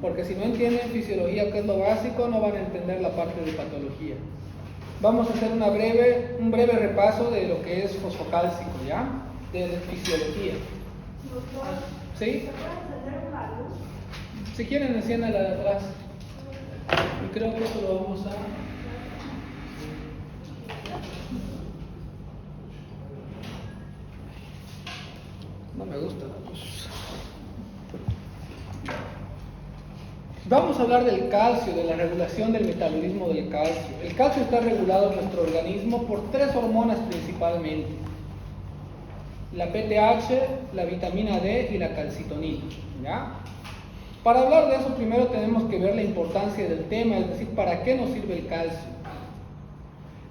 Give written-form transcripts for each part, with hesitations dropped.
porque si no entienden fisiología, que es lo básico, no van a entender la parte de patología. Vamos a hacer un breve repaso de lo que es fosfocálcico, ¿ya? De fisiología. ¿Sí? Si quieren, enciendan la de atrás. Y creo que eso lo vamos a... No me gusta la luz. Vamos a hablar del calcio, de la regulación del metabolismo del calcio. El calcio está regulado en nuestro organismo por 3 hormonas principalmente: la PTH, la vitamina D y la calcitonina, ¿ya? Para hablar de eso, primero tenemos que ver la importancia del tema, es decir, ¿para qué nos sirve el calcio?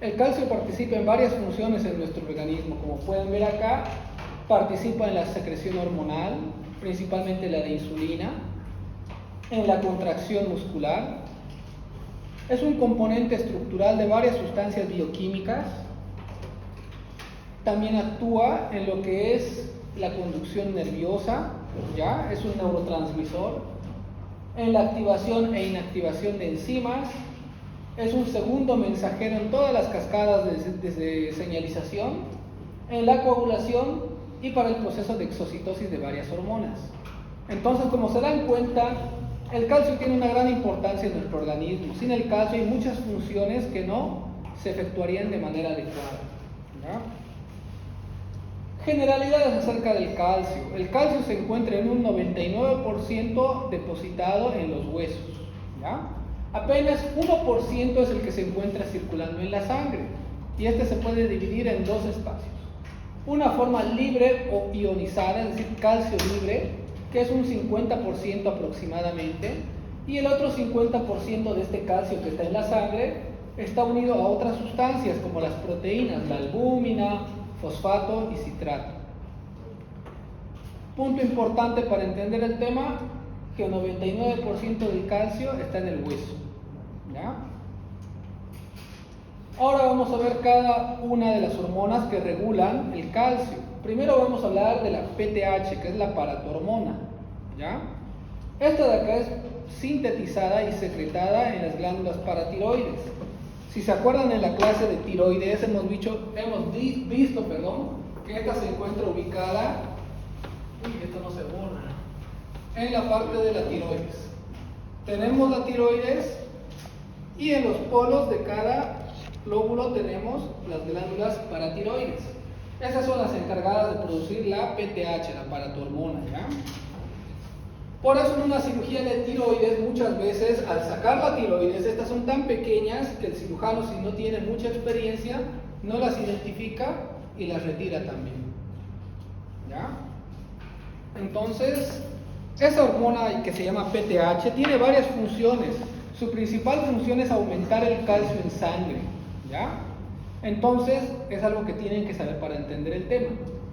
El calcio participa en varias funciones en nuestro organismo. Como pueden ver acá, participa en la secreción hormonal, principalmente la de insulina, en la contracción muscular. Es un componente estructural de varias sustancias bioquímicas. También actúa en lo que es la conducción nerviosa, ¿ya? Es un neurotransmisor. En la activación e inactivación de enzimas. Es un segundo mensajero en todas las cascadas de señalización. En la coagulación y para el proceso de exocitosis de varias hormonas. Entonces, como se dan cuenta, el calcio tiene una gran importancia en nuestro organismo. Sin el calcio hay muchas funciones que no se efectuarían de manera adecuada, ¿ya? Generalidades acerca del calcio. El calcio se encuentra en un 99% depositado en los huesos, ¿ya? Apenas 1% es el que se encuentra circulando en la sangre, y este se puede dividir en 2 espacios. Una forma libre o ionizada, es decir, calcio libre, que es un 50% aproximadamente, y el otro 50% de este calcio que está en la sangre está unido a otras sustancias como las proteínas, la albúmina, fosfato y citrato. Punto importante para entender el tema, que el 99% del calcio está en el hueso, ¿ya? Ahora vamos a ver cada una de las hormonas que regulan el calcio. Primero vamos a hablar de la PTH, que es la paratormona, ¿ya? Esta de acá es sintetizada y secretada en las glándulas paratiroides. Si se acuerdan, en la clase de tiroides hemos visto que esta se encuentra ubicada, esto no se borra, en la parte de la tiroides. Tenemos la tiroides y en los polos de cada lóbulo tenemos las glándulas paratiroides. Esas son las encargadas de producir la PTH, la paratormona, ¿ya? Por eso en una cirugía de tiroides, muchas veces al sacar la tiroides, estas son tan pequeñas que el cirujano, si no tiene mucha experiencia, no las identifica y las retira también, ¿ya? Entonces, esa hormona que se llama PTH tiene varias funciones. Su principal función es aumentar el calcio en sangre, ¿ya? Entonces, es algo que tienen que saber para entender el tema.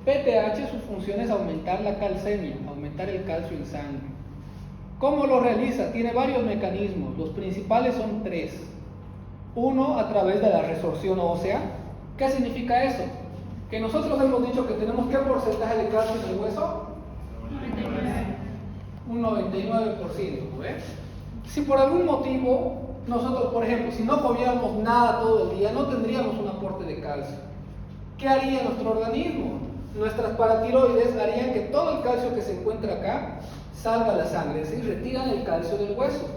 PTH, su función es aumentar la calcemia, aumentar el calcio en sangre. ¿Cómo lo realiza? Tiene varios mecanismos. Los principales son 3. Uno, a través de la resorción ósea. ¿Qué significa eso? Que nosotros hemos dicho que tenemos ¿qué porcentaje de calcio en el hueso? 99%. Un 99%, ¿ves? Si por algún motivo nosotros, por ejemplo, si no comiéramos nada todo el día, no tendríamos un aporte de calcio. ¿Qué haría nuestro organismo? Nuestras paratiroides harían que todo el calcio que se encuentra acá salga a la sangre, es decir, retiran el calcio del hueso.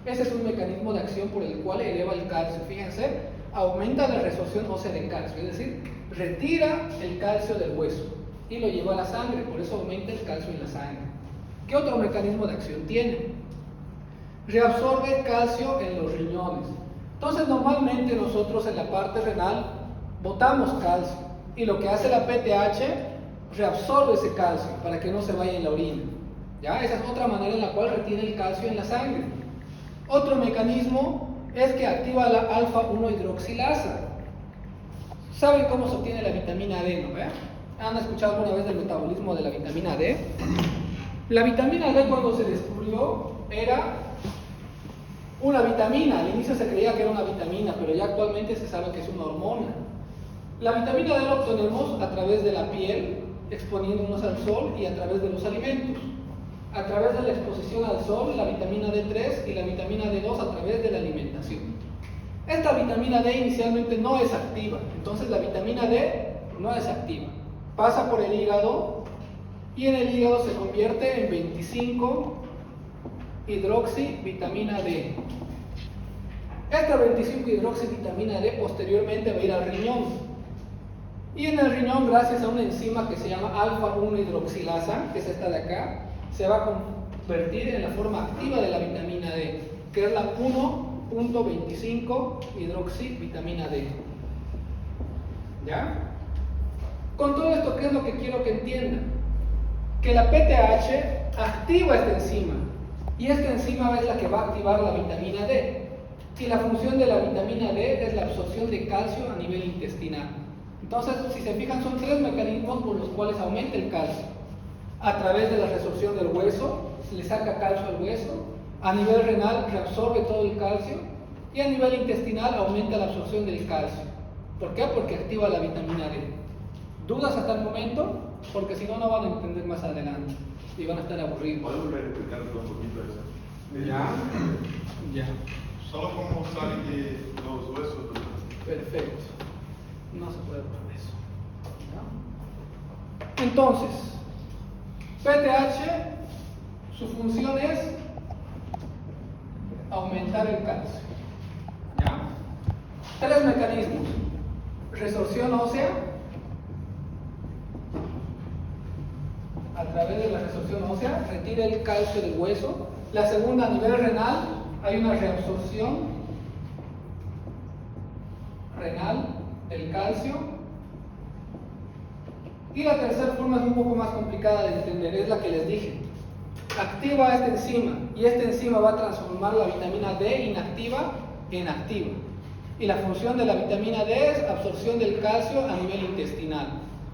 Ese es un mecanismo de acción por el cual eleva el calcio. Fíjense, aumenta la resorción ósea de calcio, es decir, retira el calcio del hueso y lo lleva a la sangre, por eso aumenta el calcio en la sangre. ¿Qué otro mecanismo de acción tiene? Reabsorbe calcio en los riñones. Entonces, normalmente nosotros en la parte renal botamos calcio y lo que hace la PTH, reabsorbe ese calcio para que no se vaya en la orina, ¿ya? Esa es otra manera en la cual retiene el calcio en la sangre. Otro mecanismo es que activa la alfa-1 hidroxilasa. ¿Saben cómo se obtiene la vitamina D, no? ¿Han escuchado alguna vez del metabolismo de la vitamina D? La vitamina D, cuando se descubrió, era una vitamina. Al inicio se creía que era una vitamina, pero ya actualmente se sabe que es una hormona. La vitamina D la obtenemos a través de la piel, exponiéndonos al sol, y a través de los alimentos. a través de la exposición al sol, la vitamina D3, y la vitamina D2 a través de la alimentación. Esta vitamina D inicialmente no es activa, entonces la vitamina D no es activa. Pasa por el hígado y en el hígado se convierte en 25 hidroxivitamina D. Esta 25 hidroxivitamina D posteriormente va a ir al riñón. Y en el riñón, gracias a una enzima que se llama alfa-1 hidroxilasa, que es esta de acá, se va a convertir en la forma activa de la vitamina D, que es la 1.25 hidroxivitamina D. ¿Ya? Con todo esto, ¿qué es lo que quiero que entiendan? Que la PTH activa esta enzima, y esta enzima es la que va a activar la vitamina D. Y la función de la vitamina D es la absorción de calcio a nivel intestinal. Entonces, si se fijan, son tres mecanismos por los cuales aumenta el calcio. A través de la resorción del hueso, le saca calcio al hueso. A nivel renal, reabsorbe todo el calcio. Y a nivel intestinal, aumenta la absorción del calcio. ¿Por qué? Porque activa la vitamina D. ¿Dudas hasta el momento? Porque si no, no van a entender más adelante. Y van a estar aburridos. ¿Podemos explicarnos un poquito eso? Ya. Solo cómo salen de los huesos. Perfecto. No se puede poner eso. ¿Ya? Entonces, PTH, su función es aumentar el calcio. ¿Ya? Tres mecanismos. Resorción ósea. A través de la resorción ósea, retira el calcio del hueso. La segunda, a nivel renal, hay una reabsorción renal del calcio. Y la tercera forma es un poco más complicada de entender, es la que les dije. Activa esta enzima, y esta enzima va a transformar la vitamina D inactiva en activa. Y la función de la vitamina D es absorción del calcio a nivel intestinal.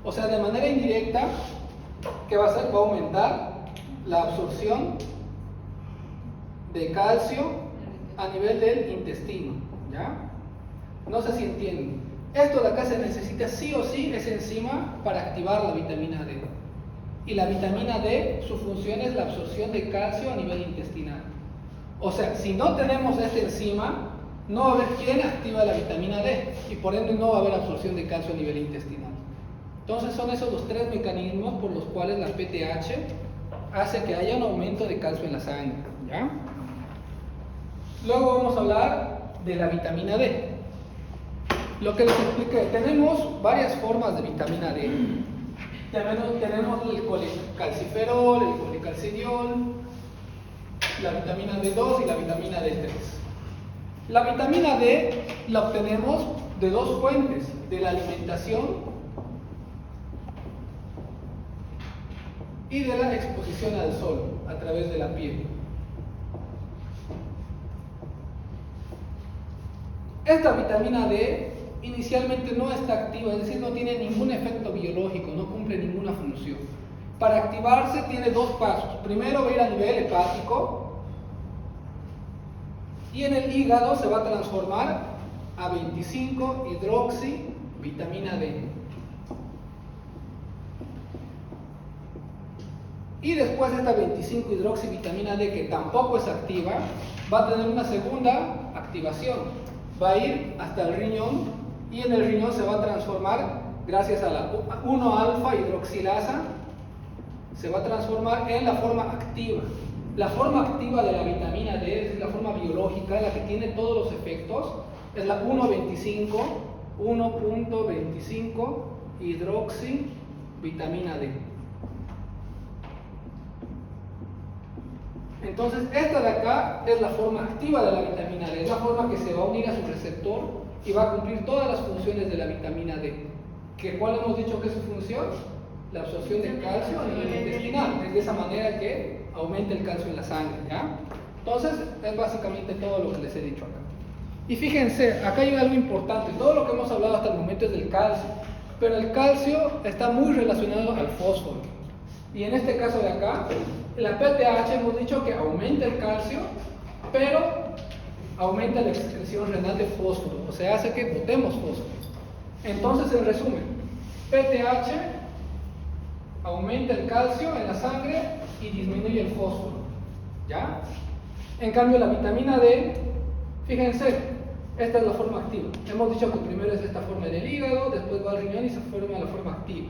O sea, de manera indirecta, ¿qué va a hacer? Va a aumentar la absorción de calcio a nivel del intestino. ¿Ya? No sé si entienden. Esto de acá se necesita sí o sí esa enzima para activar la vitamina D. Y la vitamina D, su función es la absorción de calcio a nivel intestinal. O sea, si no tenemos esta enzima, no va a haber quien activa la vitamina D y por ende no va a haber absorción de calcio a nivel intestinal. Entonces son esos los tres mecanismos por los cuales la PTH hace que haya un aumento de calcio en la sangre. ¿Ya? Luego vamos a hablar de la vitamina D. Lo que les expliqué, tenemos varias formas de vitamina D. Tenemos el colecalciferol, el colecalcidiol, la vitamina D2 y la vitamina D3. La vitamina D la obtenemos de dos fuentes, de la alimentación y de la exposición al sol a través de la piel. Esta vitamina D inicialmente no está activa, es decir, no tiene ningún efecto biológico, no cumple ninguna función. Para activarse tiene dos pasos. Primero va a ir a nivel hepático y en el hígado se va a transformar a 25 hidroxivitamina D. Y después esta 25 hidroxivitamina D, que tampoco es activa, va a tener una segunda activación. Va a ir hasta el riñón y en el riñón se va a transformar, gracias a la 1-alfa hidroxilasa, se va a transformar en la forma activa. La forma activa de la vitamina D, es la forma biológica, la que tiene todos los efectos, es la 1.25 hidroxivitamina D. Entonces, esta de acá es la forma activa de la vitamina D, es la forma que se va a unir a su receptor y va a cumplir todas las funciones de la vitamina D. ¿Cuál hemos dicho que es su función? La absorción del calcio a nivel intestinal. Es de esa manera que aumenta el calcio en la sangre, ¿ya? Entonces, es básicamente todo lo que les he dicho acá. Y fíjense, acá hay algo importante. Todo lo que hemos hablado hasta el momento es del calcio, pero el calcio está muy relacionado al fósforo. Y en este caso de acá, la PTH hemos dicho que aumenta el calcio, pero aumenta la excreción renal de fósforo, o sea, hace que botemos fósforo. Entonces, en resumen, PTH aumenta el calcio en la sangre y disminuye el fósforo, ¿ya? En cambio, la vitamina D, fíjense, esta es la forma activa. Hemos dicho que primero es esta forma en el hígado, después va al riñón y se forma la forma activa.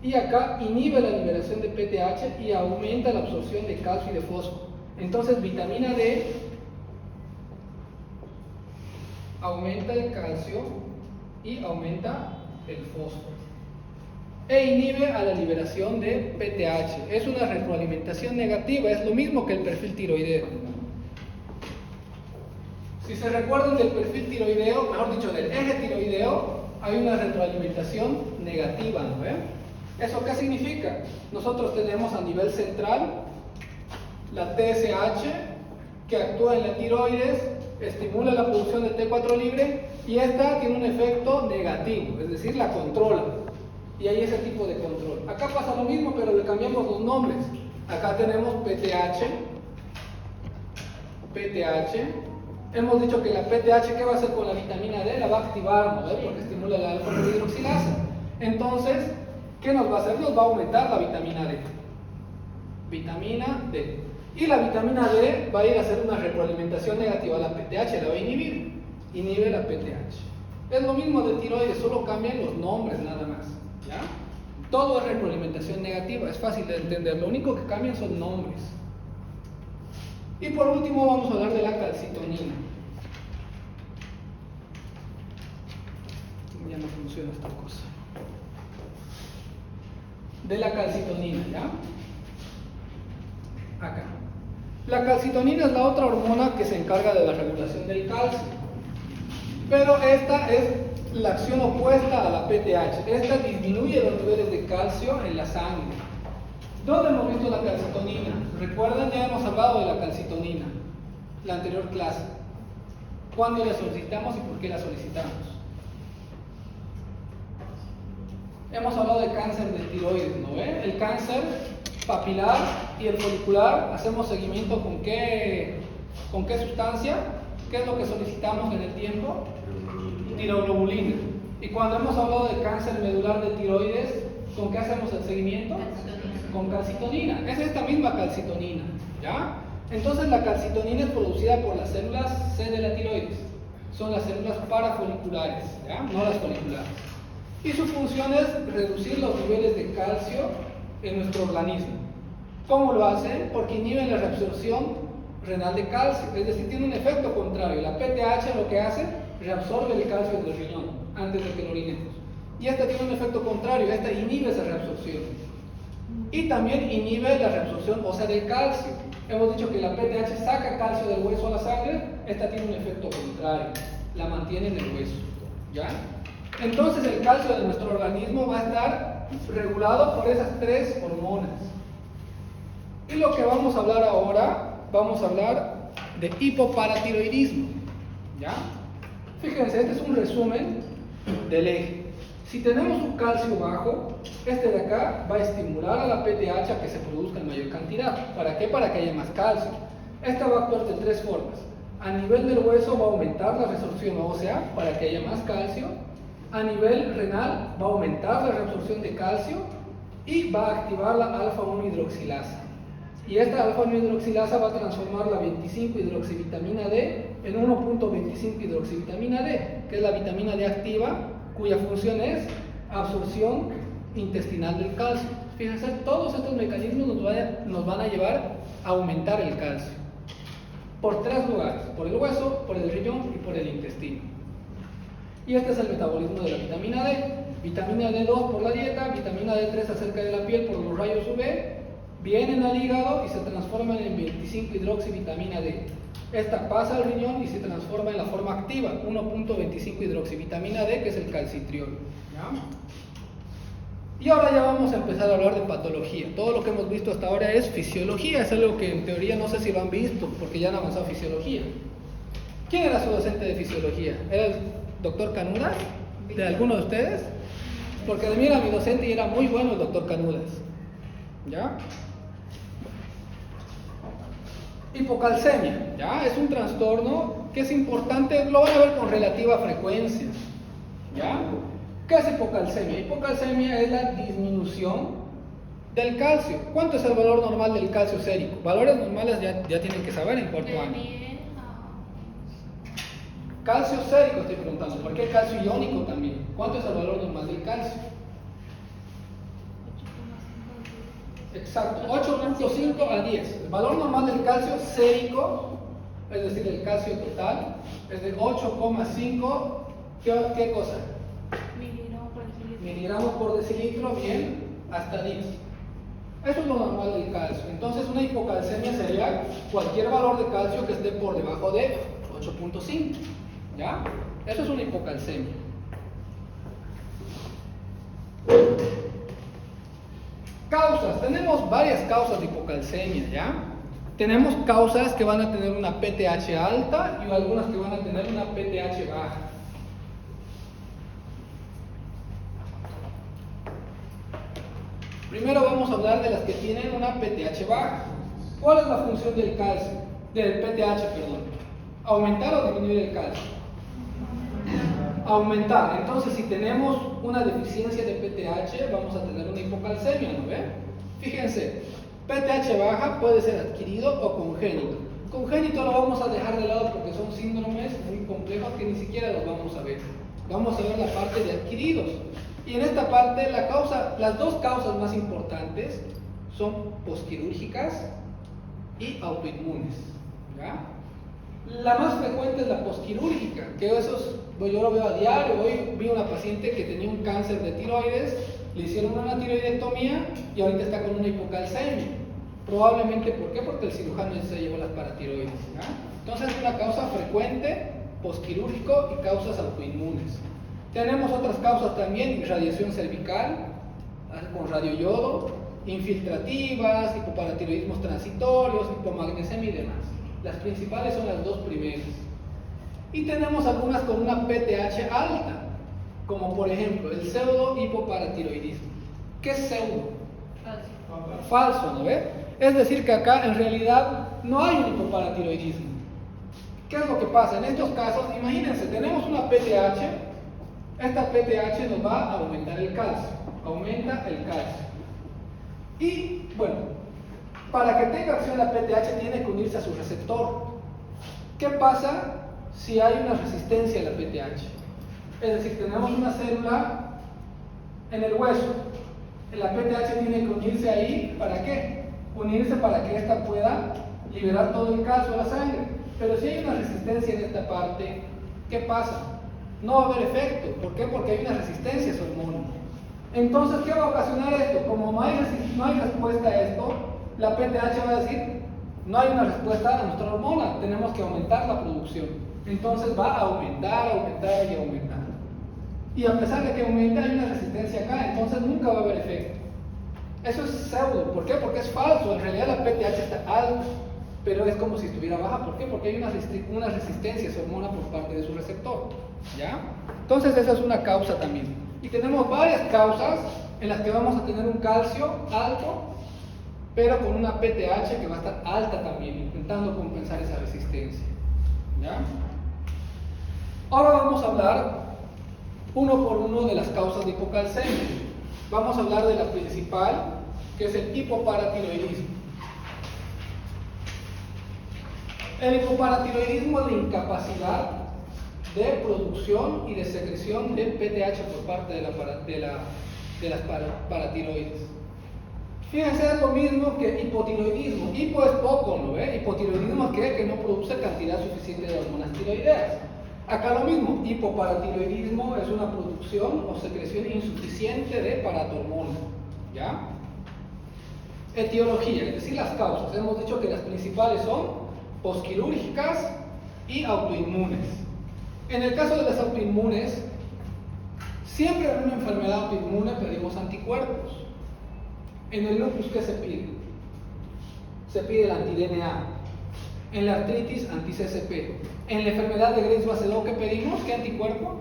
Y acá inhibe la liberación de PTH y aumenta la absorción de calcio y de fósforo. Entonces, vitamina D aumenta el calcio y aumenta el fósforo. E inhibe a la liberación de PTH. Es una retroalimentación negativa, es lo mismo que el perfil tiroideo. Si se recuerdan del perfil tiroideo, mejor dicho, del eje tiroideo, hay una retroalimentación negativa, ¿no ven? ¿Eso qué significa? Nosotros tenemos a nivel central la TSH que actúa en la tiroides, estimula la producción de T4 libre y esta tiene un efecto negativo, es decir, la controla. Y hay ese tipo de control. Acá pasa lo mismo, pero le cambiamos los nombres. Acá tenemos PTH. Hemos dicho que la PTH, ¿qué va a hacer con la vitamina D? La va a activar, ¿no? Porque estimula la alfa-hidroxilasa. Entonces, ¿qué nos va a hacer? Nos va a aumentar la vitamina D. Vitamina D. Y la vitamina D va a ir a hacer una retroalimentación negativa a la PTH, la va a inhibir. Inhibe la PTH. Es lo mismo de tiroides, solo cambian los nombres nada más. ¿Ya? Todo es retroalimentación negativa, es fácil de entender. Lo único que cambian son nombres. Y por último vamos a hablar de la calcitonina. Ya no funciona esta cosa. De la calcitonina, ¿ya? Acá. La calcitonina es la otra hormona que se encarga de la regulación del calcio. Pero esta es la acción opuesta a la PTH. Esta disminuye los niveles de calcio en la sangre. ¿Dónde hemos visto la calcitonina? Recuerdan, ya hemos hablado de la calcitonina, la anterior clase. ¿Cuándo la solicitamos y por qué la solicitamos? Hemos hablado de cáncer de tiroides, ¿no ve? El cáncer papilar y el folicular, hacemos seguimiento con qué sustancia, qué es lo que solicitamos en el tiempo, tiroglobulina. Y cuando hemos hablado de cáncer medular de tiroides, ¿con qué hacemos el seguimiento? Con calcitonina. Es esta misma calcitonina, ¿ya? Entonces la calcitonina es producida por las células C de la tiroides. Son las células parafoliculares, ¿ya? No las foliculares. Y su función es reducir los niveles de calcio en nuestro organismo. ¿Cómo lo hacen? Porque inhiben la reabsorción renal de calcio, es decir, tiene un efecto contrario. La PTH lo que hace, reabsorbe el calcio del riñón antes de que lo orinemos. Y esta tiene un efecto contrario, esta inhibe esa reabsorción. Y también inhibe la reabsorción ósea del calcio. Hemos dicho que la PTH saca calcio del hueso a la sangre, esta tiene un efecto contrario, la mantiene en el hueso, ¿ya? Entonces el calcio de nuestro organismo va a estar regulado por esas tres hormonas. Y lo que vamos a hablar ahora, vamos a hablar de hipoparatiroidismo, ¿ya? Fíjense, este es un resumen del eje. Si tenemos un calcio bajo, este de acá va a estimular a la PTH a que se produzca en mayor cantidad. ¿Para qué? Para que haya más calcio. Esta va a actuar de tres formas. A nivel del hueso va a aumentar la resorción ósea para que haya más calcio. A nivel renal va a aumentar la reabsorción de calcio y va a activar la alfa-1 hidroxilasa. Y esta alfa-1 hidroxilasa va a transformar la 25-hidroxivitamina D en 1.25 hidroxivitamina D, que es la vitamina D activa, cuya función es absorción intestinal del calcio. Fíjense, todos estos mecanismos nos van a llevar a aumentar el calcio. Por tres lugares, por el hueso, por el riñón y por el intestino. Y este es el metabolismo de la vitamina D. Vitamina D2 por la dieta, vitamina D3 acerca de la piel por los rayos UV, vienen al hígado y se transforman en 25-hidroxivitamina D. Esta pasa al riñón y se transforma en la forma activa, 1.25 hidroxivitamina D, que es el calcitriol. ¿Ya? Y ahora ya vamos a empezar a hablar de patología. Todo lo que hemos visto hasta ahora es fisiología, es algo que en teoría no sé si lo han visto, porque ya han avanzado fisiología. ¿Quién era su docente de fisiología? ¿Era el doctor Canudas? ¿De alguno de ustedes? Porque de mí era mi docente y era muy bueno el doctor Canudas. ¿Ya? Hipocalcemia, ¿ya? Es un trastorno que es importante, lo van a ver con relativa frecuencia, ¿ya? ¿Qué es hipocalcemia? Hipocalcemia es la disminución del calcio. ¿Cuánto es el valor normal del calcio sérico? Valores normales ya tienen que saber en cuarto año. Calcio sérico estoy preguntando, ¿por qué calcio iónico también? ¿Cuánto es el valor normal del calcio? Exacto, 8.5 a 10. El valor normal del calcio sérico, es decir, el calcio total, es de 8,5, ¿qué cosa? Miligramos por decilitro, bien, hasta 10. Eso es lo normal del calcio. Entonces una hipocalcemia sería cualquier valor de calcio que esté por debajo de 8.5. ¿Ya? Eso es una hipocalcemia. Causas. Tenemos varias causas de hipocalcemia, ¿ya? Tenemos causas que van a tener una PTH alta y algunas que van a tener una PTH baja. Primero vamos a hablar de las que tienen una PTH baja. ¿Cuál es la función del calcio? Del PTH, perdón. ¿Aumentar o disminuir el calcio? Aumentar. Entonces, si tenemos una deficiencia de PTH, vamos a tener una hipocalcemia, ¿no ve? Fíjense, PTH baja puede ser adquirido o congénito. Congénito lo vamos a dejar de lado porque son síndromes muy complejos que ni siquiera los vamos a ver. Vamos a ver la parte de adquiridos. Y en esta parte, las dos causas más importantes son posquirúrgicas y autoinmunes, ¿ya? La más frecuente es la posquirúrgica, que yo lo veo a diario. Hoy vi una paciente que tenía un cáncer de tiroides, le hicieron una tiroidectomía y ahorita está con una hipocalcemia. Probablemente, ¿por qué? Porque el cirujano ya se llevó las paratiroides, ¿ya? Entonces es una causa frecuente, posquirúrgico y causas autoinmunes. Tenemos otras causas también, irradiación cervical, con radioyodo, infiltrativas, hipoparatiroidismos transitorios, hipomagnesemia y demás. Las principales son las dos primeras. Y tenemos algunas con una PTH alta, como por ejemplo el pseudo hipoparatiroidismo. ¿Qué es pseudo? Falso, ¿no ve? Es decir que acá en realidad no hay un hipoparatiroidismo. ¿Qué es lo que pasa? En estos casos, imagínense, tenemos una PTH. Esta PTH nos va a aumentar el calcio, aumenta el calcio. Y bueno, para que tenga acción la PTH tiene que unirse a su receptor. ¿Qué pasa si hay una resistencia a la PTH? Es decir, tenemos una célula en el hueso. La PTH tiene que unirse ahí, ¿para qué? Unirse para que ésta pueda liberar todo el calcio a la sangre. Pero si hay una resistencia en esta parte, ¿qué pasa? No va a haber efecto. ¿Por qué? Porque hay una resistencia a esa hormona. Entonces, ¿qué va a ocasionar esto? Como no hay respuesta a esto, la PTH va a decir, no hay una respuesta a nuestra hormona, tenemos que aumentar la producción. Entonces va a aumentar y aumentar. Y a pesar de que aumenta, hay una resistencia acá, entonces nunca va a haber efecto. Eso es pseudo. ¿Por qué? Porque es falso. En realidad la PTH está alta, pero es como si estuviera baja. ¿Por qué? Porque hay una resistencia a esa hormona por parte de su receptor. ¿Ya? Entonces esa es una causa también. Y tenemos varias causas en las que vamos a tener un calcio alto, pero con una PTH que va a estar alta también, intentando compensar esa resistencia. ¿Ya? Ahora vamos a hablar uno por uno de las causas de hipocalcemia. Vamos a hablar de la principal, que es el hipoparatiroidismo. El hipoparatiroidismo es la incapacidad de producción y de secreción de PTH por parte de las paratiroides. Fíjense, es lo mismo que hipotiroidismo. Hipo es poco, ¿no ve? Hipotiroidismo es que no produce cantidad suficiente de hormonas tiroideas. Acá lo mismo, hipoparatiroidismo es una producción o secreción insuficiente de paratormona. ¿Ya? Etiología, es decir, las causas. Hemos dicho que las principales son posquirúrgicas y autoinmunes. En el caso de las autoinmunes, siempre en una enfermedad autoinmune pedimos anticuerpos. En el lupus, ¿qué se pide? Se pide el anti-DNA. En la artritis, anti-CCP. En la enfermedad de Graves-Basedow, ¿qué pedimos? ¿Qué anticuerpo?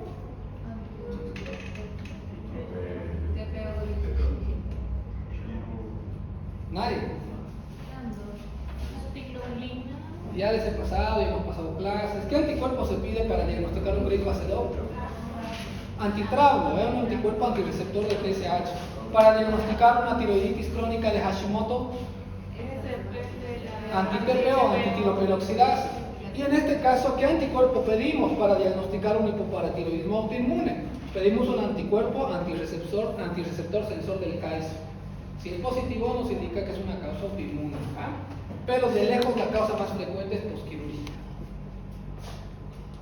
Nadie. Ya les he pasado y hemos pasado clases. ¿Qué anticuerpo se pide para diagnosticar un Graves-Basedow? Antitrauma, un anticuerpo antirreceptor de TSH. para diagnosticar una tiroiditis crónica de Hashimoto, anti-TP o antitiroperoxidasa. Y en este caso, ¿qué anticuerpo pedimos para diagnosticar un hipoparatiroidismo autoinmune? Pedimos un anticuerpo antirreceptor sensor del calcio. Si es positivo, nos indica que es una causa autoinmune, pero de lejos la causa más frecuente es posquirúrgica.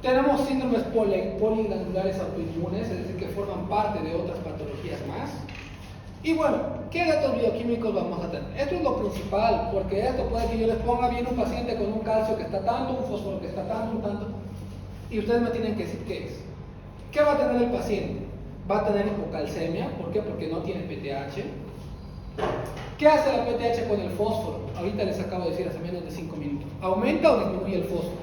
Tenemos síndromes poliglandulares autoinmunes, es decir, que forman parte de otras patologías más. Y bueno, ¿qué datos bioquímicos vamos a tener? Esto es lo principal, porque esto puede que yo les ponga bien un paciente con un calcio que está tanto, un fósforo que está tanto, un tanto, y ustedes me tienen que decir qué es. ¿Qué va a tener el paciente? Va a tener hipocalcemia, ¿por qué? Porque no tiene PTH. ¿Qué hace la PTH con el fósforo? Ahorita les acabo de decir hace menos de 5 minutos. ¿Aumenta o disminuye el fósforo?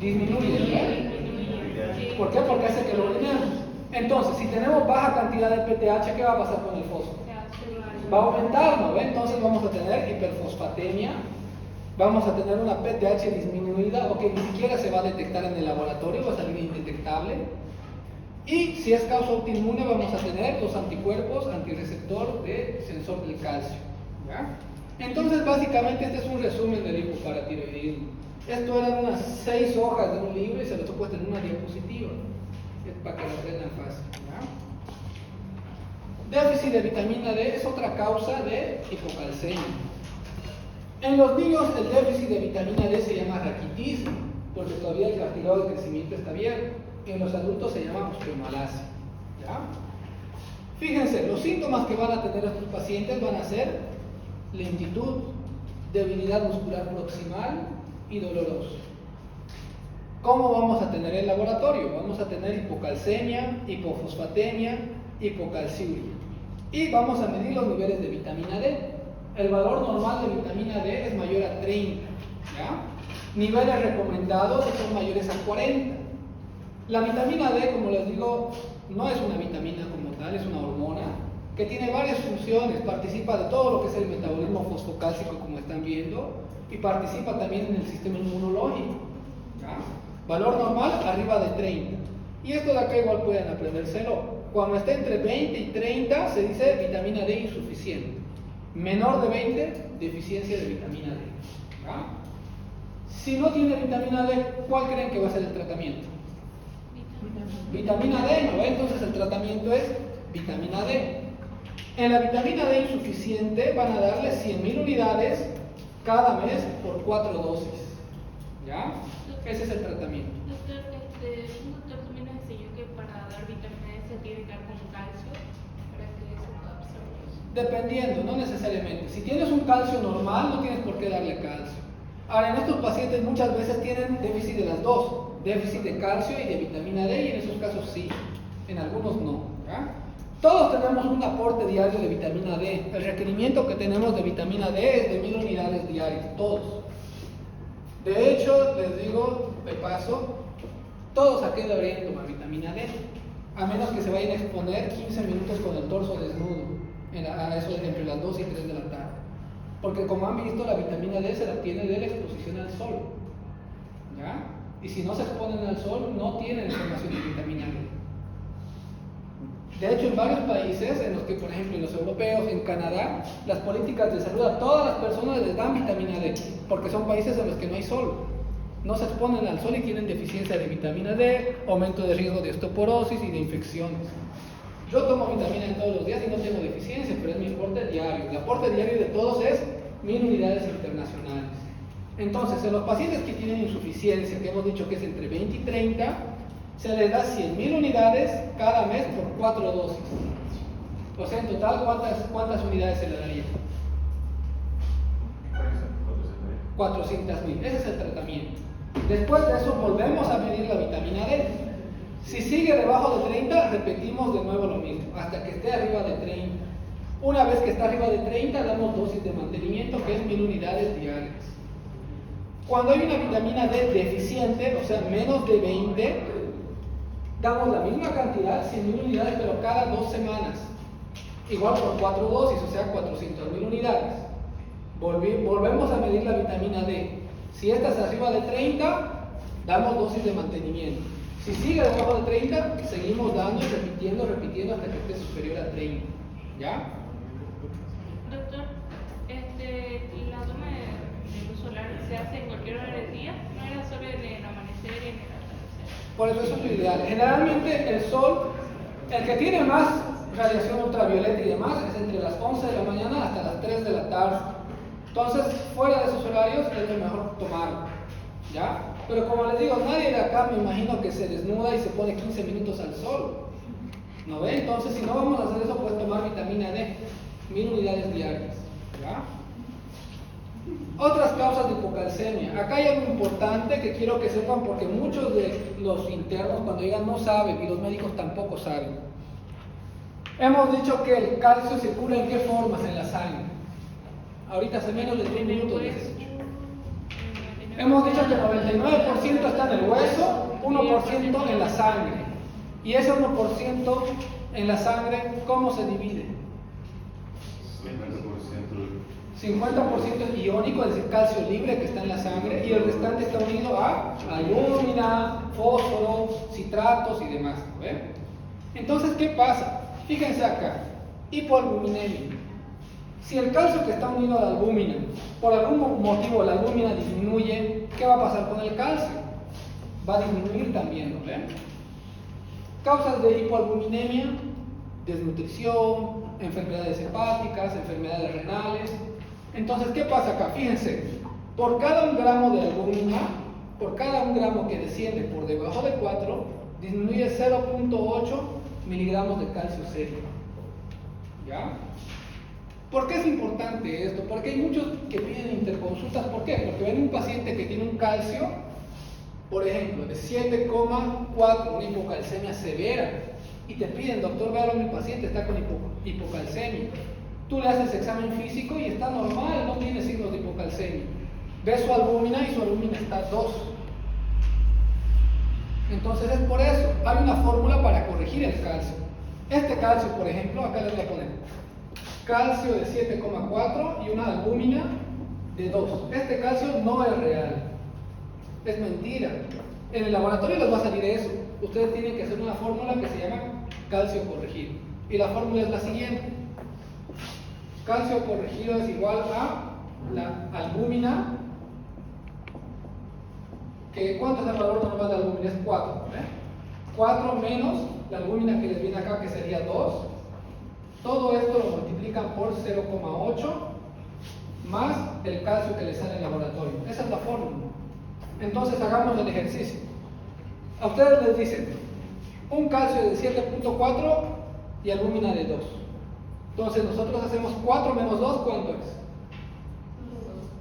Disminuye, ¿verdad? ¿Por qué? Porque hace que lo orinemos. Entonces, si tenemos baja cantidad de PTH, ¿qué va a pasar con el fósforo? Va a aumentar, ¿no? Entonces vamos a tener hiperfosfatemia, vamos a tener una PTH disminuida o que ni siquiera se va a detectar en el laboratorio, va a salir indetectable. Y si es causa autoinmune, vamos a tener los anticuerpos antirreceptor de sensor del calcio, ¿ya? Entonces, básicamente, este es un resumen del hipoparatiroidismo. Esto eran unas 6 hojas de un libro y se los he puesto en una diapositiva. Es para que lo aprendan fácil, ¿ya? Déficit de vitamina D es otra causa de hipocalcemia. En los niños el déficit de vitamina D se llama raquitismo, porque todavía el cartílago de crecimiento está abierto. En los adultos se llama osteomalacia, ¿ya? Fíjense, los síntomas que van a tener estos pacientes van a ser lentitud, debilidad muscular proximal y doloroso. ¿Cómo vamos a tener el laboratorio? Vamos a tener hipocalcemia, hipofosfatemia, hipocalciuria. Y vamos a medir los niveles de vitamina D. El valor normal de vitamina D es mayor a 30, ¿ya? Niveles recomendados son mayores a 40. La vitamina D, como les digo, no es una vitamina como tal, es una hormona que tiene varias funciones, participa de todo lo que es el metabolismo fosfocálcico, como están viendo, y participa también en el sistema inmunológico, ¿ya? Valor normal arriba de 30. Y esto de acá igual pueden aprendérselo. Cuando está entre 20 y 30 se dice vitamina D insuficiente. Menor de 20, deficiencia de vitamina D, ¿ya? Si no tiene vitamina D, ¿cuál creen que va a ser el tratamiento? Vitamina D, ¿no? Entonces el tratamiento es vitamina D. En la vitamina D insuficiente van a darle 100.000 unidades cada mes por 4 dosis, ¿ya? Ese es el tratamiento. Doctor, un doctor también nos enseñó que para dar vitamina D se tiene que dar con calcio para que se pueda absorber. Dependiendo, no necesariamente. Si tienes un calcio normal, no tienes por qué darle calcio. Ahora, en estos pacientes muchas veces tienen déficit de las dos, déficit de calcio y de vitamina D, y en esos casos sí, en algunos no, ¿ya? Todos tenemos un aporte diario de vitamina D. El requerimiento que tenemos de vitamina D es de 1000 unidades diarias, todos. De hecho, les digo de paso, todos aquí deberían tomar vitamina D, a menos que se vayan a exponer 15 minutos con el torso desnudo, a eso de entre las 2 y 3 de la tarde. Porque como han visto, la vitamina D se la obtiene de la exposición al sol, ¿ya? Y si no se exponen al sol, no tienen formación de vitamina D. De hecho, en varios países, en los que, por ejemplo, en los europeos, en Canadá, las políticas de salud a todas las personas les dan vitamina D, porque son países en los que no hay sol. No se exponen al sol y tienen deficiencia de vitamina D, aumento de riesgo de osteoporosis y de infecciones. Yo tomo vitamina D todos los días y no tengo deficiencia, pero es mi aporte diario. El aporte diario de todos es 1000 unidades internacionales. Entonces, en los pacientes que tienen insuficiencia, que hemos dicho que es entre 20 y 30, se les da 100.000 unidades cada mes por 4 dosis. O sea, en total, ¿cuántas unidades se le daría? 400.000. Ese es el tratamiento. Después de eso, volvemos a medir la vitamina D. Si sigue debajo de 30, repetimos de nuevo lo mismo, hasta que esté arriba de 30. Una vez que está arriba de 30, damos dosis de mantenimiento, que es 1000 unidades diarias. Cuando hay una vitamina D deficiente, o sea, menos de 20, damos la misma cantidad, 100.000 unidades, pero cada 2 semanas. Igual por 4 dosis, o sea, 400.000 unidades. Volvemos a medir la vitamina D. Si esta es arriba de 30, damos dosis de mantenimiento. Si sigue debajo de 30, seguimos dando y repitiendo hasta que esté superior a 30. ¿Ya? Doctor, la toma de luz solar se hace en cualquier hora del día, no era solo en el amanecer y en el atardecer. Por eso es lo ideal. Generalmente el sol, el que tiene más radiación ultravioleta y demás, es entre las 11 de la mañana hasta las 3 de la tarde. Entonces, fuera de esos horarios es lo mejor tomarlo. ¿Ya? Pero como les digo, nadie de acá me imagino que se desnuda y se pone 15 minutos al sol. ¿No ve? Entonces, si no vamos a hacer eso, puedes tomar vitamina D, 1000 unidades diarias. ¿Ya? Otras causas de hipocalcemia. Acá hay algo importante que quiero que sepan porque muchos de los internos cuando llegan no saben y los médicos tampoco saben. Hemos dicho que el calcio circula en qué formas en la sangre. Ahorita hace menos de 3 minutos les he dicho. Hemos dicho que el 99% está en el hueso, 1% en la sangre. Y ese 1% en la sangre, ¿cómo se divide? 50% es iónico, es decir, calcio libre que está en la sangre, y el restante está unido a albúmina, fósforo, citratos y demás. ¿Ve? Entonces, ¿qué pasa? Fíjense acá, hipoalbuminemia. Si el calcio que está unido a la albúmina, por algún motivo la albúmina disminuye, ¿qué va a pasar con el calcio? Va a disminuir también, ¿no ven? Causas de hipoalbuminemia: desnutrición, enfermedades hepáticas, enfermedades renales. Entonces, ¿qué pasa acá? Fíjense, por cada 1 gramo de albúmina, por cada 1 gramo que desciende por debajo de 4, disminuye 0.8 miligramos de calcio serio. ¿Ya? ¿Por qué es importante esto? Porque hay muchos que piden interconsultas. ¿Por qué? Porque ven un paciente que tiene un calcio, por ejemplo, de 7,4, una hipocalcemia severa, y te piden, doctor, véalo, mi paciente está con hipocalcemia. Tú le haces examen físico y está normal, no tiene signos de hipocalcemia. Ves su albúmina y su albúmina está 2. Entonces es por eso, hay una fórmula para corregir el calcio. Este calcio, por ejemplo, acá les voy a poner calcio de 7,4 y una albúmina de 2. Este calcio no es real, es mentira. En el laboratorio les va a salir eso. Ustedes tienen que hacer una fórmula que se llama calcio corregido. Y la fórmula es la siguiente. Calcio corregido es igual a la albúmina, que ¿cuánto es el valor normal de albúmina? Es 4. 4 menos la albúmina que les viene acá, que sería 2. Todo esto lo multiplican por 0,8 más el calcio que les sale en el laboratorio. Esa es la fórmula. Entonces hagamos el ejercicio. A ustedes les dicen un calcio de 7.4 y albúmina de 2. Entonces nosotros hacemos 4 menos 2, ¿cuánto es?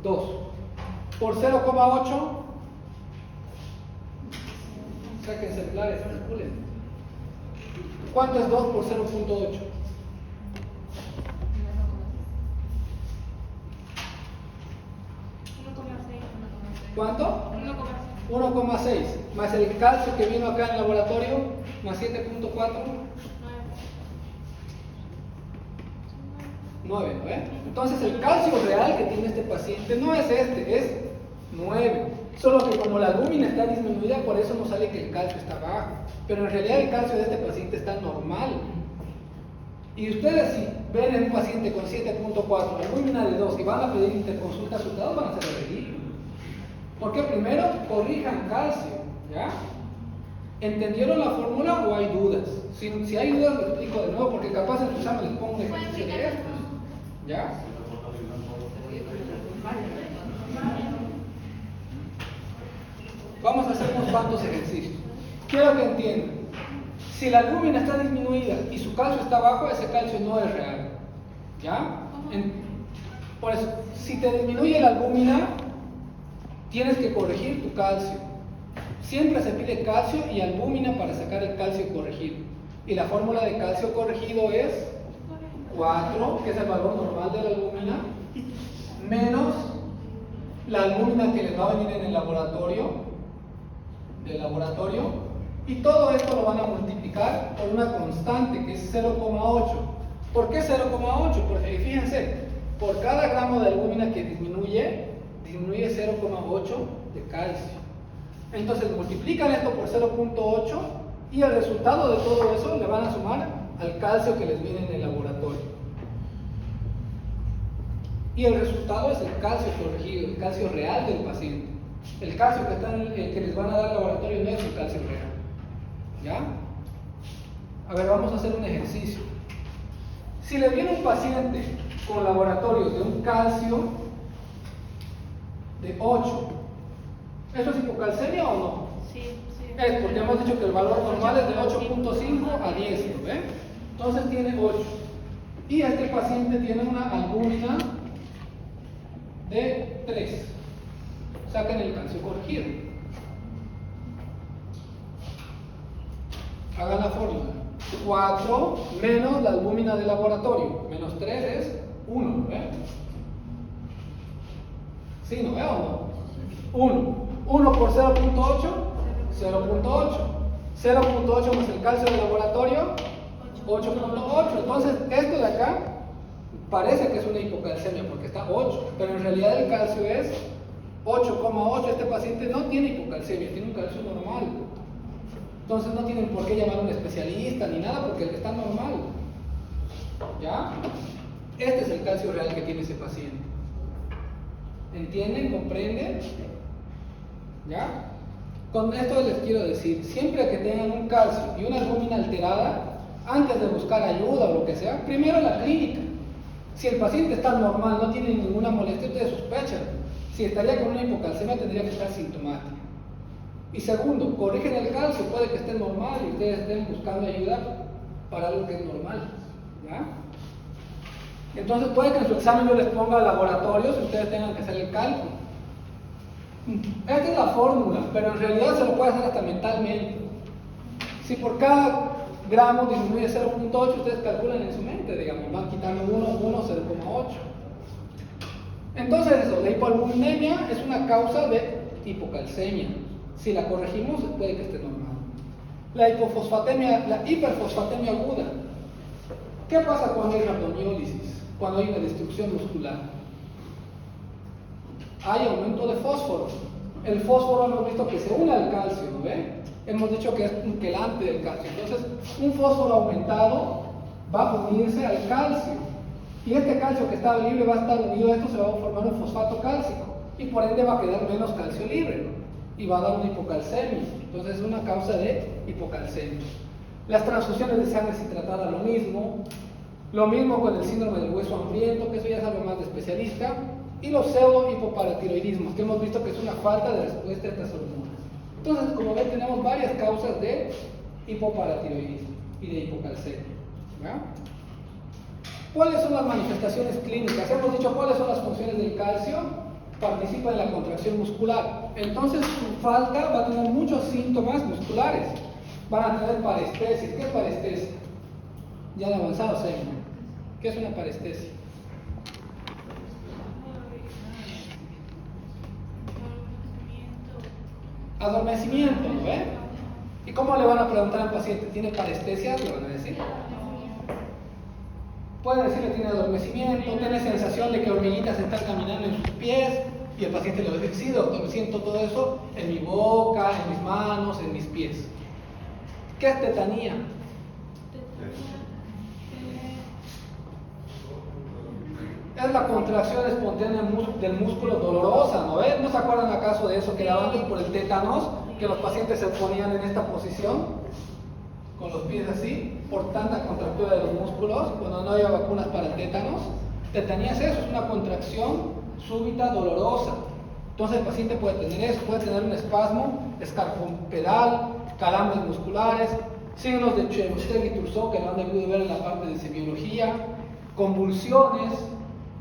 2. Por 0,8, saquen celulares, calculen. ¿Cuánto es 2 por 0.8? 1,6. ¿Cuánto? 1,6. 1,6 más el calcio que vino acá en el laboratorio más 7.4, 9, ¿no ven? Entonces el calcio real que tiene este paciente no es este, es 9. Solo que como la albúmina está disminuida, por eso nos sale que el calcio está bajo. Pero en realidad el calcio de este paciente está normal. Y ustedes si ven en un paciente con 7.4, albúmina de 2 y van a pedir interconsulta, resultados van a ser ridículos. Porque primero corrijan calcio, ¿ya? ¿Entendieron la fórmula o hay dudas? Si hay dudas, lo explico de nuevo, porque capaz en tu examen les pongo un ejercicio de esto. ¿Ya? Vamos a hacer unos cuantos ejercicios. Quiero que entiendan. Si la albúmina está disminuida y su calcio está bajo, ese calcio no es real. ¿Ya? Por eso, si te disminuye la albúmina, tienes que corregir tu calcio. Siempre se pide calcio y albúmina para sacar el calcio corregido. Y la fórmula de calcio corregido es 4, que es el valor normal de la albúmina, menos la albúmina que les va a venir en el laboratorio, y todo esto lo van a multiplicar por una constante que es 0,8. ¿Por qué 0,8? Porque fíjense, por cada gramo de albúmina que disminuye 0,8 de calcio. Entonces multiplican esto por 0.8 y el resultado de todo eso le van a sumar al calcio que les viene en el laboratorio. Y el resultado es el calcio corregido, el calcio real del paciente. El calcio que les van a dar al laboratorio no es el calcio real. ¿Ya? A ver, vamos a hacer un ejercicio. Si les viene un paciente con laboratorios de un calcio de 8, ¿eso es hipocalcemia o no? Sí, sí. Es porque hemos dicho que el valor normal es de 8.5 a 10, ¿no ven? Entonces tiene 8. Y este paciente tiene una albúmina de 3. Saquen el calcio corregido. Hagan la fórmula. 4 menos la albúmina del laboratorio. Menos 3 es 1, ¿ven? ¿Sí, no veo o no? 1. 1 por 0.8, 0.8. 0.8 más el calcio del laboratorio, 8.8. Entonces, esto de acá parece que es una hipocalcemia porque está 8, pero en realidad el calcio es 8,8. Este paciente no tiene hipocalcemia, tiene un calcio normal. Entonces no tienen por qué llamar a un especialista ni nada porque está normal. ¿Ya? Este es el calcio real que tiene ese paciente. ¿Entienden? ¿Comprenden? ¿Ya? Con esto les quiero decir, siempre que tengan un calcio y una albúmina alterada, antes de buscar ayuda o lo que sea, primero la clínica. Si el paciente está normal, no tiene ninguna molestia, ustedes sospechan. Si estaría con una hipocalcemia, tendría que estar sintomática. Y segundo, corrigen el calcio, puede que esté normal y ustedes estén buscando ayuda para algo que es normal. ¿Ya? Entonces puede que en su examen yo les ponga laboratorios y ustedes tengan que hacer el cálculo. Esta es la fórmula, pero en realidad se lo puede hacer hasta mentalmente. Si por cada gramo disminuye 0.8, ustedes calculan en su mente, digamos, van quitando 1, 1, 0.8. Entonces eso, la hipoalbuminemia es una causa de hipocalcemia. Si la corregimos, puede que esté normal. La hipofosfatemia, la hiperfosfatemia aguda. ¿Qué pasa cuando hay rhabdomiólisis? Cuando hay una destrucción muscular. Hay aumento de fósforo. El fósforo hemos visto que se une al calcio, ¿no ven? Hemos dicho que es un quelante del calcio. Entonces, un fósforo aumentado va a unirse al calcio. Y este calcio que estaba libre va a estar unido a esto, se va a formar un fosfato cálcico. Y por ende va a quedar menos calcio libre. Y va a dar una hipocalcemia. Entonces, es una causa de hipocalcemia. Las transfusiones de sangre citratada, lo mismo. Lo mismo con el síndrome del hueso hambriento, que eso ya es algo más de especialista. Y los pseudo-hipoparatiroidismos, que hemos visto que es una falta de respuesta a estas hormonas. Entonces, como ven, tenemos varias causas de hipoparatiroidismo y de hipocalcemia. ¿Ya? ¿Cuáles son las manifestaciones clínicas? Hemos dicho cuáles son las funciones del calcio. Participa en la contracción muscular. Entonces, su falta va a tener muchos síntomas musculares. Van a tener parestesis. ¿Qué es parestesia? Ya han avanzado, ¿sí? ¿Qué es una parestesia? Adormecimiento, ¿no ven? ¿Y cómo le van a preguntar al paciente? ¿Tiene parestesia? Le van a decir. Pueden decirle tiene adormecimiento, tiene sensación de que hormiguitas están caminando en sus pies, y el paciente le va a decir, sí doctor, siento todo eso en mi boca, en mis manos, en mis pies. ¿Qué es tetanía? Es la contracción espontánea del músculo dolorosa, ¿no ven? ¿No se acuerdan acaso de eso que era antes por el tétanos? Que los pacientes se ponían en esta posición, con los pies así, por tanta contractura de los músculos, cuando no había vacunas para el tétanos. Tetanía es eso, es una contracción súbita, dolorosa. Entonces el paciente puede tener eso, puede tener un espasmo escarpopedal, calambres musculares, signos de Chebyshev-Turso que lo han debido ver en la parte de semiología, convulsiones.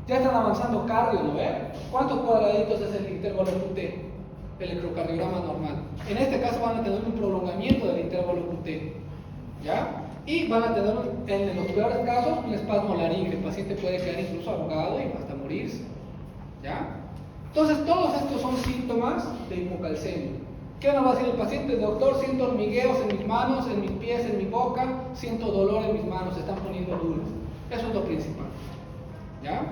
Ya están avanzando cardio, ¿no ven? ¿Cuántos cuadraditos es el intervalo QT? El electrocardiograma normal. En este caso van a tener un prolongamiento del intervalo QT. ¿Ya? Y van a tener, en los peores casos, un espasmo laringe. El paciente puede quedar incluso ahogado y hasta morirse. ¿Ya? Entonces, todos estos son síntomas de hipocalcemia. ¿Qué nos va a decir el paciente? Doctor, siento hormigueos en mis manos, en mis pies, en mi boca, siento dolor en mis manos, se están poniendo duras. Eso es lo principal. ¿Ya?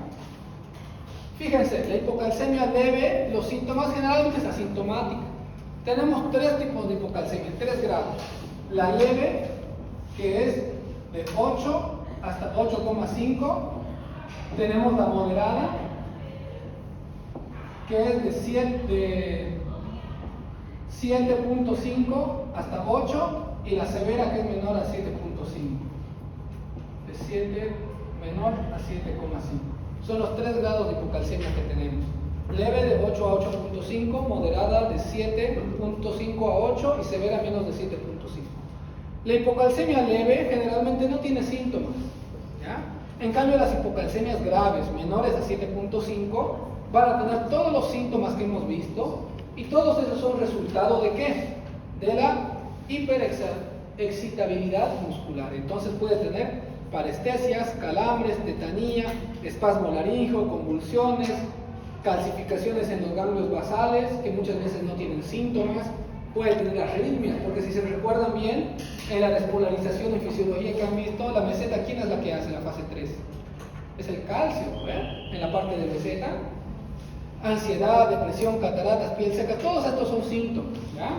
Fíjense, la hipocalcemia leve, los síntomas generalmente es asintomática. Tenemos tres tipos de hipocalcemia, 3 grados. La leve, que es de 8 hasta 8,5. Tenemos la moderada, que es de 7.5 hasta 8, y la severa, que es menor a 7.5. De 7 menor a 7,5. Son los 3 grados de hipocalcemia que tenemos. Leve de 8 a 8.5, moderada de 7.5 a 8 y severa menos de 7.5. La hipocalcemia leve generalmente no tiene síntomas, ¿ya? En cambio, las hipocalcemias graves, menores a 7.5, van a tener todos los síntomas que hemos visto, y todos esos son resultado ¿de qué? De la hiperexcitabilidad muscular. Entonces puede tener parestesias, calambres, tetanía, espasmo laríngeo, convulsiones, calcificaciones en los ganglios basales, que muchas veces no tienen síntomas. Puede tener arritmias, porque si se recuerdan bien, en la despolarización en fisiología que han visto, la meseta, ¿quién es la que hace la fase 3? Es el calcio, en la parte de meseta. Ansiedad, depresión, cataratas, piel seca, todos estos son síntomas, ¿ya?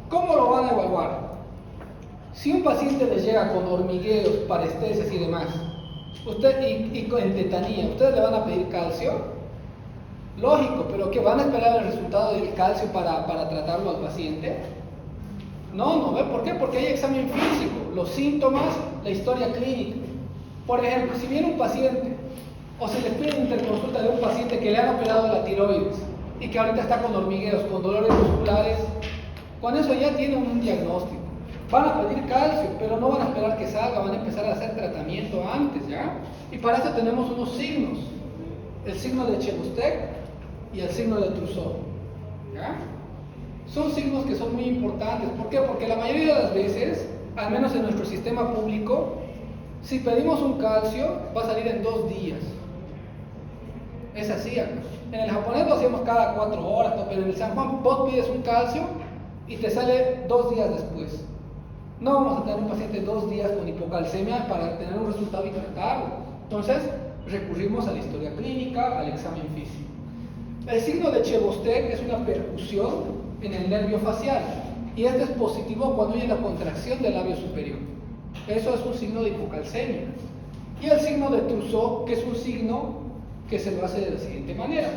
¿Cómo lo van a evaluar? Si un paciente les llega con hormigueos, parestesias y demás, y con tetanía, ¿ustedes le van a pedir calcio? Lógico, pero ¿qué van a esperar el resultado del calcio para tratarlo al paciente? No, ¿ve? ¿Por qué? Porque hay examen físico, los síntomas, la historia clínica. Por ejemplo, si viene un paciente, o se les pide interconsulta de un paciente que le han operado la tiroides y que ahorita está con hormigueos, con dolores musculares, con eso ya tienen un diagnóstico. Van a pedir calcio, pero no van a esperar que salga, van a empezar a hacer tratamiento antes, ¿ya? Y para eso tenemos unos signos: el signo de Chebustek y el signo de Trousseau, ¿ya? Son signos que son muy importantes. ¿Por qué? Porque la mayoría de las veces, al menos en nuestro sistema público, si pedimos un calcio, va a salir en 2 días. Es así acá. En el japonés lo hacemos cada 4 horas, pero en el San Juan vos pides un calcio y te sale 2 días después. No vamos a tener un paciente 2 días con hipocalcemia para tener un resultado y tratarlo. Entonces, recurrimos a la historia clínica, al examen físico. El signo de Chebustek es una percusión en el nervio facial, y este es positivo cuando hay la contracción del labio superior. Eso es un signo de hipocalcemia. Y el signo de Trousseau, que es un signo que se lo hace de la siguiente manera: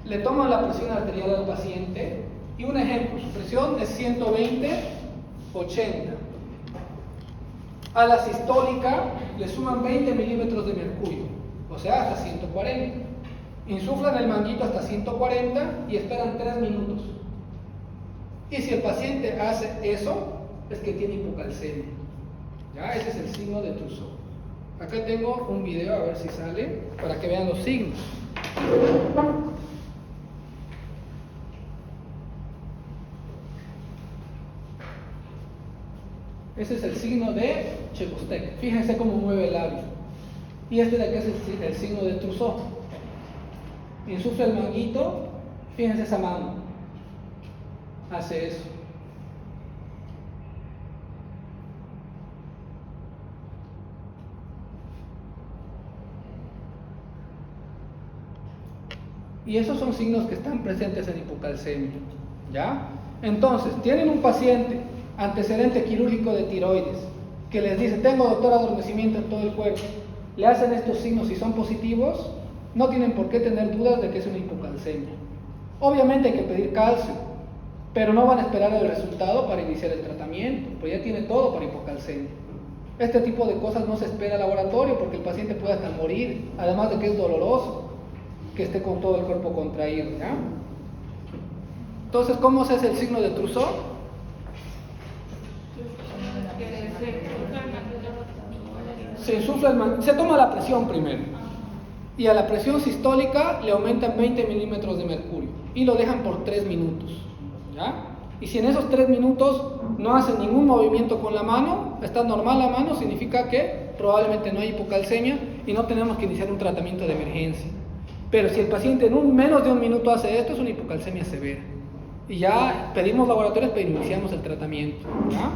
le toman la presión arterial al paciente, y un ejemplo, su presión es 120/80. A la sistólica le suman 20 milímetros de mercurio, o sea, hasta 140. Insuflan el manguito hasta 140 y esperan 3 minutos. Y si el paciente hace eso, es que tiene hipocalcemia. ¿Ya? Ese es el signo de Trousseau. Acá tengo un video, a ver si sale, para que vean los signos. Ese es el signo de Chebustek. Fíjense cómo mueve el labio. Y este de acá es el signo de Trousseau. Insufla el manguito, fíjense esa mano. Hace eso. Y esos son signos que están presentes en hipocalcemia, ¿ya? Entonces, tienen un paciente antecedente quirúrgico de tiroides que les dice: tengo, doctor, adormecimiento en todo el cuerpo. Le hacen estos signos y son positivos, no tienen por qué tener dudas de que es una hipocalcemia. Obviamente hay que pedir calcio, pero no van a esperar el resultado para iniciar el tratamiento, pues ya tiene todo para hipocalcemia. Este tipo de cosas no se espera al laboratorio porque el paciente puede hasta morir, además de que es doloroso que esté con todo el cuerpo contraído, ¿ya? Entonces, ¿cómo se hace el signo de Trousseau? Se insufla el manguito, se toma la presión primero, y a la presión sistólica le aumentan 20 milímetros de mercurio y lo dejan por 3 minutos, ¿ya? Y si en esos 3 minutos no hacen ningún movimiento con la mano, está normal la mano, significa que probablemente no hay hipocalcemia y no tenemos que iniciar un tratamiento de emergencia. Pero si el paciente en menos de 1 minuto hace esto, es una hipocalcemia severa. Y ya pedimos laboratorios, pero iniciamos el tratamiento, ¿ya?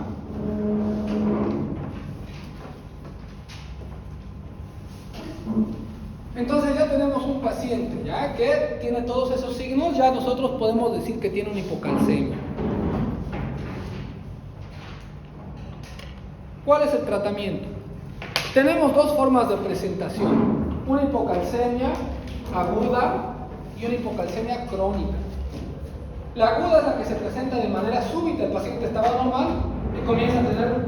Entonces ya tenemos un paciente ya que tiene todos esos signos, ya nosotros podemos decir que tiene una hipocalcemia. ¿Cuál es el tratamiento? Tenemos dos formas de presentación, una hipocalcemia aguda y una hipocalcemia crónica. La aguda es la que se presenta de manera súbita, el paciente estaba normal y comienza a tener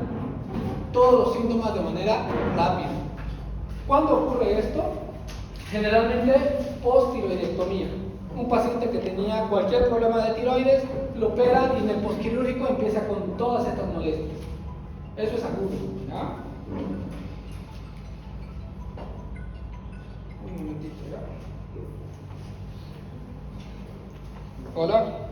todos los síntomas de manera rápida. ¿Cuándo ocurre esto? Generalmente post-tiroidectomía. Un paciente que tenía cualquier problema de tiroides, lo operan y en el postquirúrgico empieza con todas estas molestias. Eso es agudo, ¿ya? Un momentito, ¿ya? Hola.